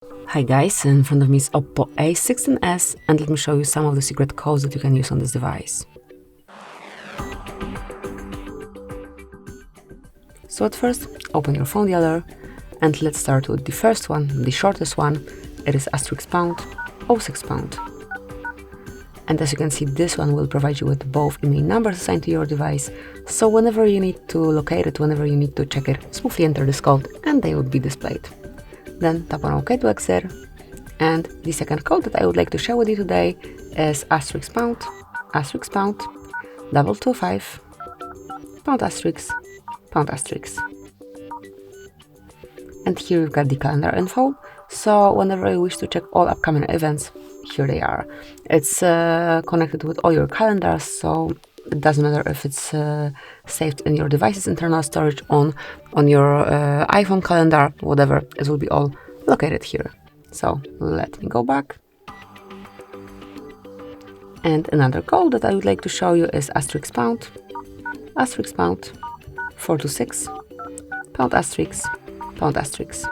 Hi guys, in front of me is OPPO A16S and let me show you some of the secret codes that you can use on this device. So at first, open your phone dialer and let's start with the first one, the shortest one. It is *pound, 06 pound. And as you can see, this one will provide you with both IMEI numbers assigned to your device, so whenever you need to locate it, whenever you need to check it, smoothly enter this code and they will be displayed. Then tap on OK to exit. And the second code that I would like to share with you today is *pound, 225, #, And here we've got the calendar info, so whenever you wish to check all upcoming events, here they are. It's connected with all your calendars, so it doesn't matter if it's saved in your device's internal storage, on your iPhone calendar, whatever, it will be all located here. So let me go back. And another code that I would like to show you is *pound, 426, #,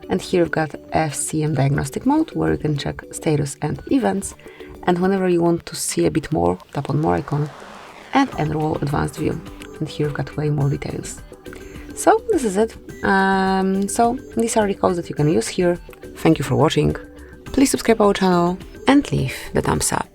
And here we've got FCM diagnostic mode, where you can check status and events. And whenever you want to see a bit more, tap on more icon and enroll advanced view. And here we've got way more details. So this is it. So these are the codes that you can use here. Thank you for watching. Please subscribe our channel and leave the thumbs up.